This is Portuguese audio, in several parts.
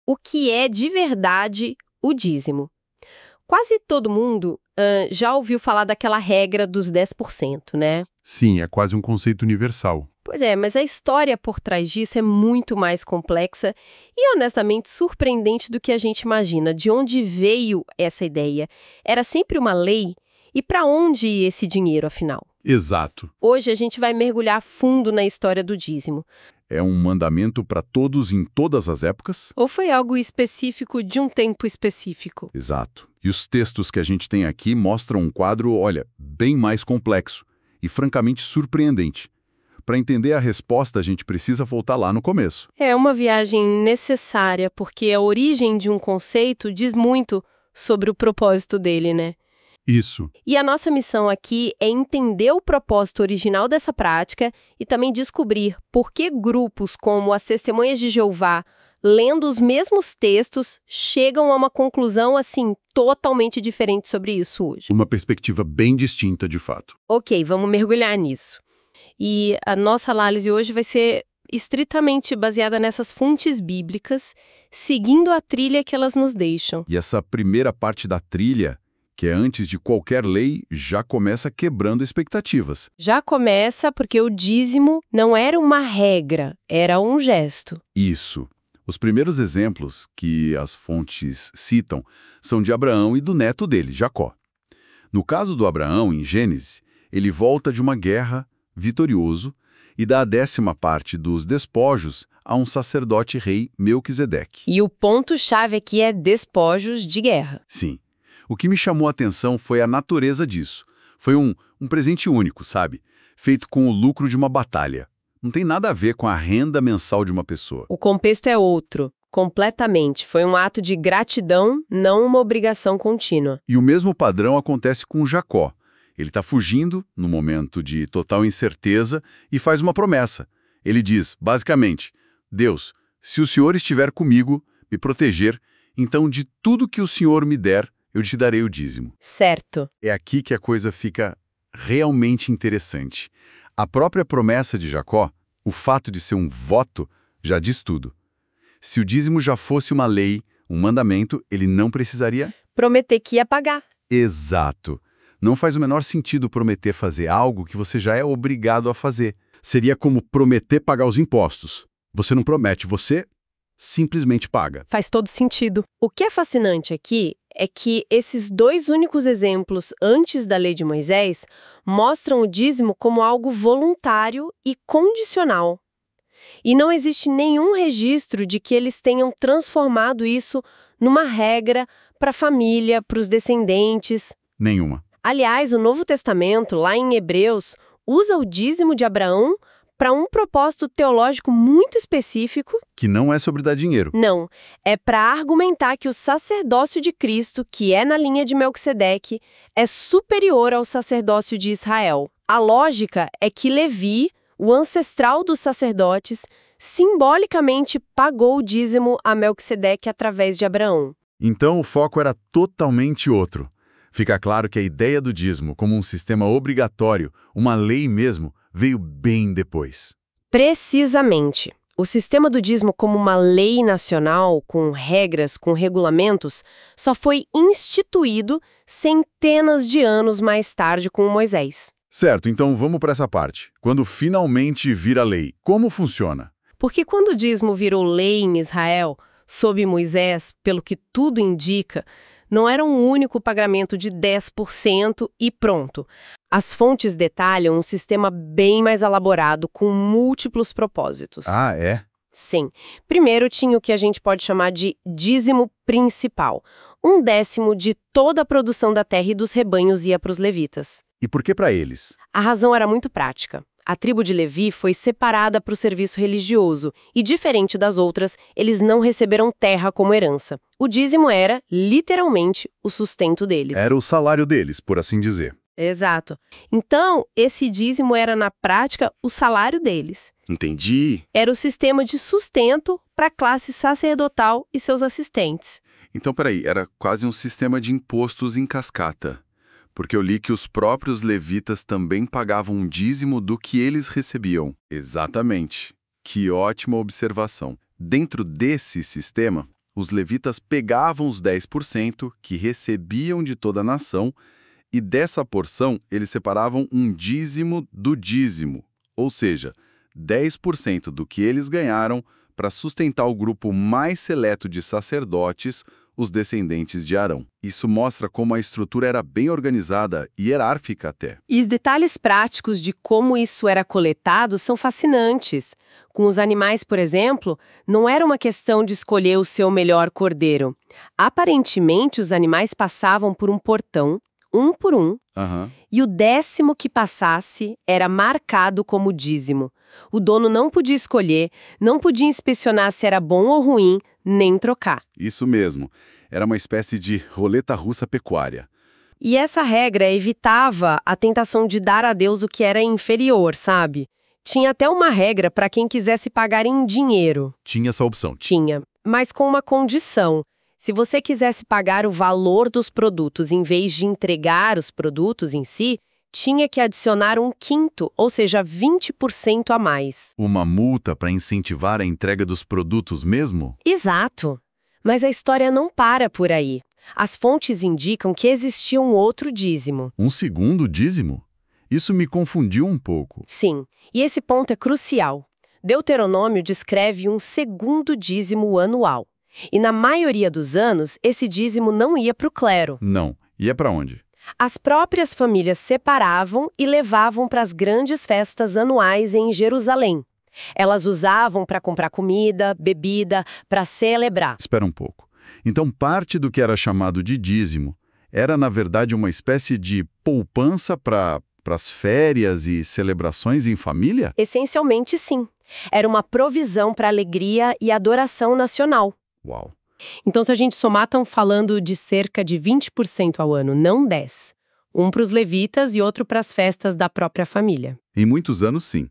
o que é de verdade o dízimo. Quase todo mundo já ouviu falar daquela regra dos 10%, né? Sim, é quase um conceito universal. Pois é, mas a história por trás disso é muito mais complexa e, honestamente, surpreendente do que a gente imagina. De onde veio essa ideia? Era sempre uma lei? E para onde ia esse dinheiro, afinal? Exato. Hoje a gente vai mergulhar fundo na história do dízimo. É um mandamento para todos em todas as épocas? Ou foi algo específico de um tempo específico? Exato. E os textos que a gente tem aqui mostram um quadro, olha, bem mais complexo e francamente surpreendente. Para entender a resposta, a gente precisa voltar lá no começo. É uma viagem necessária, porque a origem de um conceito diz muito sobre o propósito dele, né? Isso. E a nossa missão aqui é entender o propósito original dessa prática e também descobrir por que grupos como as Testemunhas de Jeová, lendo os mesmos textos, chegam a uma conclusão, assim, totalmente diferente sobre isso hoje. Uma perspectiva bem distinta, de fato. Ok, vamos mergulhar nisso. E a nossa análise hoje vai ser estritamente baseada nessas fontes bíblicas, seguindo a trilha que elas nos deixam. E essa primeira parte da trilha, que é antes de qualquer lei, já começa quebrando expectativas. Já começa porque o dízimo não era uma regra, era um gesto. Isso. Os primeiros exemplos que as fontes citam são de Abraão e do neto dele, Jacó. No caso do Abraão, em Gênesis, ele volta de uma guerra vitorioso e dá a 10ª parte dos despojos a um sacerdote rei Melquisedeque. E o ponto-chave aqui é despojos de guerra. Sim. O que me chamou a atenção foi a natureza disso. Foi um presente único, sabe? Feito com o lucro de uma batalha. Não tem nada a ver com a renda mensal de uma pessoa. O contexto é outro, completamente. Foi um ato de gratidão, não uma obrigação contínua. E o mesmo padrão acontece com Jacó. Ele está fugindo, no momento de total incerteza, e faz uma promessa. Ele diz, basicamente, Deus, se o Senhor estiver comigo, me proteger, então de tudo que o Senhor me der, eu te darei o dízimo. Certo. É aqui que a coisa fica realmente interessante. A própria promessa de Jacó, o fato de ser um voto, já diz tudo. Se o dízimo já fosse uma lei, um mandamento, ele não precisaria prometer que ia pagar. Exato. Não faz o menor sentido prometer fazer algo que você já é obrigado a fazer. Seria como prometer pagar os impostos. Você não promete, você simplesmente paga. Faz todo sentido. O que é fascinante aqui é que esses dois únicos exemplos antes da lei de Moisés mostram o dízimo como algo voluntário e condicional. E não existe nenhum registro de que eles tenham transformado isso numa regra para a família, para os descendentes. Nenhuma. Aliás, o Novo Testamento, lá em Hebreus, usa o dízimo de Abraão para um propósito teológico muito específico. Que não é sobre dar dinheiro. Não, é para argumentar que o sacerdócio de Cristo, que é na linha de Melquisedeque, é superior ao sacerdócio de Israel. A lógica é que Levi, o ancestral dos sacerdotes, simbolicamente pagou o dízimo a Melquisedeque através de Abraão. Então o foco era totalmente outro. Fica claro que a ideia do dízimo como um sistema obrigatório, uma lei mesmo, veio bem depois. Precisamente. O sistema do dízimo como uma lei nacional, com regras, com regulamentos, só foi instituído centenas de anos mais tarde com Moisés. Certo, então vamos para essa parte. Quando finalmente vira lei, como funciona? Porque quando o dízimo virou lei em Israel, sob Moisés, pelo que tudo indica, não era um único pagamento de 10% e pronto. As fontes detalham um sistema bem mais elaborado, com múltiplos propósitos. Ah, é? Sim. Primeiro tinha o que a gente pode chamar de dízimo principal. 1/10 de toda a produção da terra e dos rebanhos ia para os levitas. E por que para eles? A razão era muito prática. A tribo de Levi foi separada para o serviço religioso e, diferente das outras, eles não receberam terra como herança. O dízimo era, literalmente, o sustento deles. Era o salário deles, por assim dizer. Exato. Então, esse dízimo era, na prática, o salário deles. Entendi. Era o sistema de sustento para a classe sacerdotal e seus assistentes. Então, peraí, era quase um sistema de impostos em cascata. Porque eu li que os próprios levitas também pagavam um dízimo do que eles recebiam. Exatamente. Que ótima observação. Dentro desse sistema, os levitas pegavam os 10% que recebiam de toda a nação e dessa porção eles separavam um dízimo do dízimo, ou seja, 10% do que eles ganharam para sustentar o grupo mais seleto de sacerdotes, os descendentes de Arão. Isso mostra como a estrutura era bem organizada e hierárquica até. E os detalhes práticos de como isso era coletado são fascinantes. Com os animais, por exemplo, não era uma questão de escolher o seu melhor cordeiro. Aparentemente, os animais passavam por um portão, um por um, e o 10º que passasse era marcado como dízimo. O dono não podia escolher, não podia inspecionar se era bom ou ruim, nem trocar. Isso mesmo. Era uma espécie de roleta russa pecuária. E essa regra evitava a tentação de dar a Deus o que era inferior, sabe? Tinha até uma regra para quem quisesse pagar em dinheiro. Tinha essa opção. Tinha, mas com uma condição. Se você quisesse pagar o valor dos produtos em vez de entregar os produtos em si, tinha que adicionar 1/5, ou seja, 20% a mais. Uma multa para incentivar a entrega dos produtos mesmo? Exato. Mas a história não para por aí. As fontes indicam que existia um outro dízimo. Um segundo dízimo? Isso me confundiu um pouco. Sim, e esse ponto é crucial. Deuteronômio descreve um segundo dízimo anual. E na maioria dos anos, esse dízimo não ia para o clero. Não. E é para onde? As próprias famílias separavam e levavam para as grandes festas anuais em Jerusalém. Elas usavam para comprar comida, bebida, para celebrar. Espera um pouco. Então, parte do que era chamado de dízimo era, na verdade, uma espécie de poupança para as férias e celebrações em família? Essencialmente, sim. Era uma provisão para alegria e adoração nacional. Uau! Então, se a gente somar, estão falando de cerca de 20% ao ano, não 10%. Um para os levitas e outro para as festas da própria família. Em muitos anos, sim.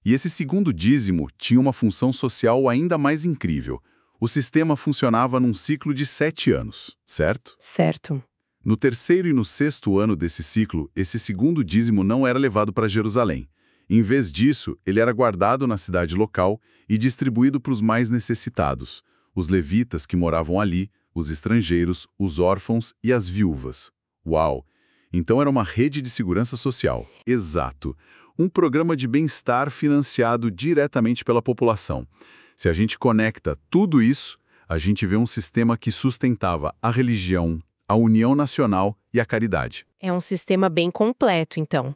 E esse segundo dízimo tinha uma função social ainda mais incrível. O sistema funcionava num ciclo de 7 anos, certo? Certo. No 3º e no 6º ano desse ciclo, esse segundo dízimo não era levado para Jerusalém. Em vez disso, ele era guardado na cidade local e distribuído para os mais necessitados. Os levitas que moravam ali, os estrangeiros, os órfãos e as viúvas. Uau! Então era uma rede de segurança social. Exato. Um programa de bem-estar financiado diretamente pela população. Se a gente conecta tudo isso, a gente vê um sistema que sustentava a religião, a união nacional e a caridade. É um sistema bem completo, então.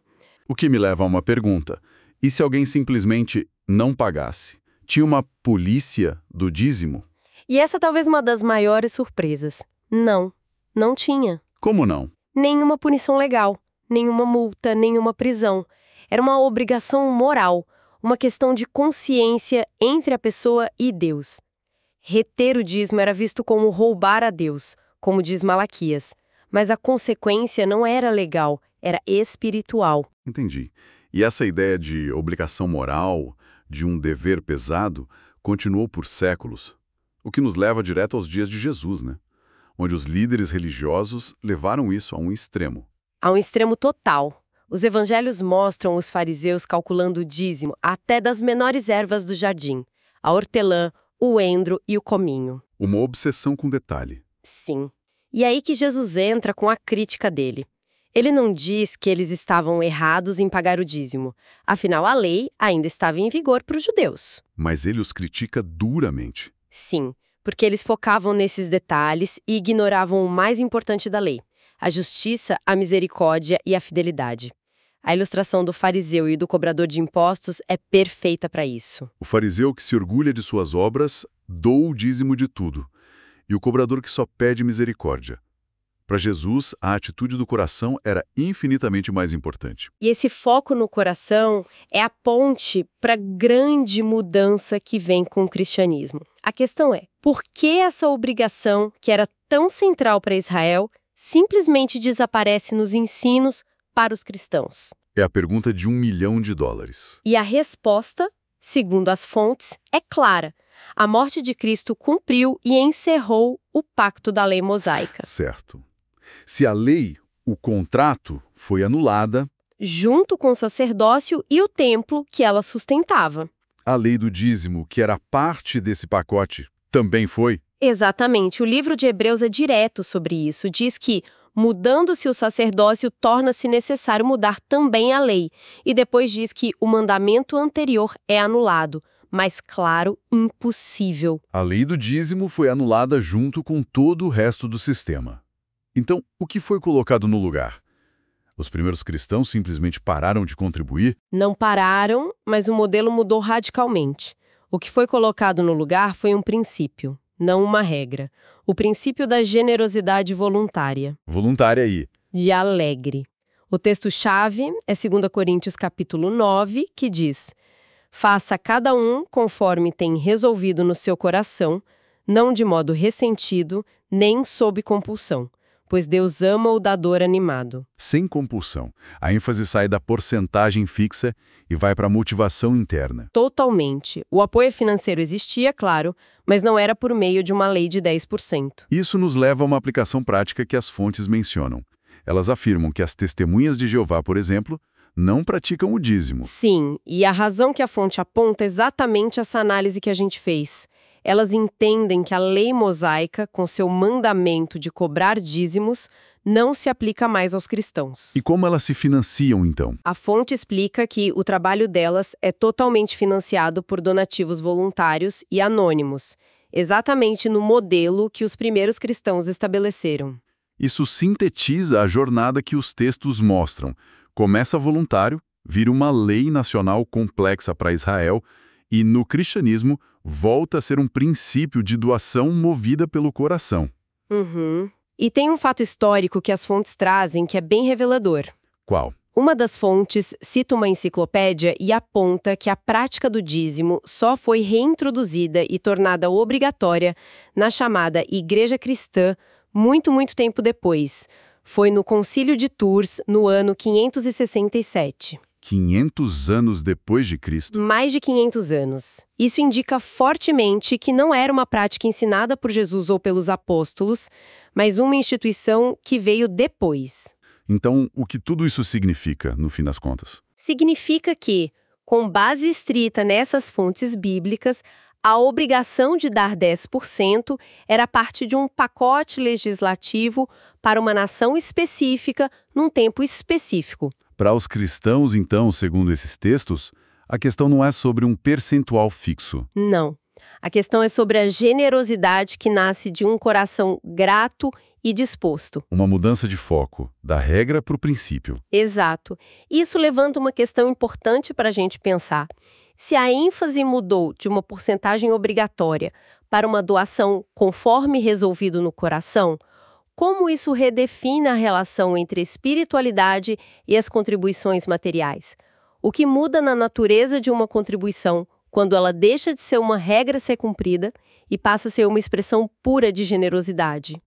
O que me leva a uma pergunta. E se alguém simplesmente não pagasse? Tinha uma polícia do dízimo? E essa talvez uma das maiores surpresas. Não tinha. Como não? Nenhuma punição legal, nenhuma multa, nenhuma prisão. Era uma obrigação moral, uma questão de consciência entre a pessoa e Deus. Reter o dízimo era visto como roubar a Deus, como diz Malaquias. Mas a consequência não era legal, era espiritual. Entendi. E essa ideia de obrigação moral, de um dever pesado, continuou por séculos. O que nos leva direto aos dias de Jesus, né? Onde os líderes religiosos levaram isso a um extremo. A um extremo total. Os evangelhos mostram os fariseus calculando o dízimo até das menores ervas do jardim. A hortelã, o endro e o cominho. Uma obsessão com detalhe. Sim. E é aí que Jesus entra com a crítica dele. Ele não diz que eles estavam errados em pagar o dízimo. Afinal, a lei ainda estava em vigor para os judeus. Mas ele os critica duramente. Sim, porque eles focavam nesses detalhes e ignoravam o mais importante da lei: a justiça, a misericórdia e a fidelidade. A ilustração do fariseu e do cobrador de impostos é perfeita para isso. O fariseu que se orgulha de suas obras, doa o dízimo de tudo. E o cobrador que só pede misericórdia. Para Jesus, a atitude do coração era infinitamente mais importante. E esse foco no coração é a ponte para a grande mudança que vem com o cristianismo. A questão é, por que essa obrigação, que era tão central para Israel, simplesmente desaparece nos ensinos para os cristãos? É a pergunta de $1 milhão. E a resposta, segundo as fontes, é clara. A morte de Cristo cumpriu e encerrou o pacto da lei mosaica. Certo. Se a lei, o contrato, foi anulada, junto com o sacerdócio e o templo que ela sustentava. A lei do dízimo, que era parte desse pacote, também foi? Exatamente. O livro de Hebreus é direto sobre isso. Diz que, mudando-se o sacerdócio, torna-se necessário mudar também a lei. E depois diz que o mandamento anterior é anulado. Mas, claro, impossível. A lei do dízimo foi anulada junto com todo o resto do sistema. Então, o que foi colocado no lugar? Os primeiros cristãos simplesmente pararam de contribuir? Não pararam, mas o modelo mudou radicalmente. O que foi colocado no lugar foi um princípio, não uma regra. O princípio da generosidade voluntária. Voluntária aí. De alegre. O texto-chave é 2 Coríntios capítulo 9, que diz: faça cada um conforme tem resolvido no seu coração, não de modo ressentido, nem sob compulsão, pois Deus ama o dador animado. Sem compulsão. A ênfase sai da porcentagem fixa e vai para a motivação interna. Totalmente. O apoio financeiro existia, claro, mas não era por meio de uma lei de 10%. Isso nos leva a uma aplicação prática que as fontes mencionam. Elas afirmam que as testemunhas de Jeová, por exemplo, não praticam o dízimo. Sim, e a razão que a fonte aponta é exatamente essa análise que a gente fez. Elas entendem que a lei mosaica, com seu mandamento de cobrar dízimos, não se aplica mais aos cristãos. E como elas se financiam, então? A fonte explica que o trabalho delas é totalmente financiado por donativos voluntários e anônimos, exatamente no modelo que os primeiros cristãos estabeleceram. Isso sintetiza a jornada que os textos mostram. Começa voluntário, vira uma lei nacional complexa para Israel e, no cristianismo, volta a ser um princípio de doação movida pelo coração. E tem um fato histórico que as fontes trazem que é bem revelador. Qual? Uma das fontes cita uma enciclopédia e aponta que a prática do dízimo só foi reintroduzida e tornada obrigatória na chamada Igreja Cristã muito tempo depois. Foi no Concílio de Tours, no ano 567. 500 anos depois de Cristo. Mais de 500 anos. Isso indica fortemente que não era uma prática ensinada por Jesus ou pelos apóstolos, mas uma instituição que veio depois. Então, o que tudo isso significa, no fim das contas? Significa que, com base estrita nessas fontes bíblicas, a obrigação de dar 10% era parte de um pacote legislativo para uma nação específica, num tempo específico. Para os cristãos, então, segundo esses textos, a questão não é sobre um percentual fixo. Não. A questão é sobre a generosidade que nasce de um coração grato e disposto. Uma mudança de foco, da regra para o princípio. Exato. Isso levanta uma questão importante para a gente pensar. Se a ênfase mudou de uma porcentagem obrigatória para uma doação conforme resolvido no coração, como isso redefine a relação entre espiritualidade e as contribuições materiais? O que muda na natureza de uma contribuição quando ela deixa de ser uma regra a ser cumprida e passa a ser uma expressão pura de generosidade?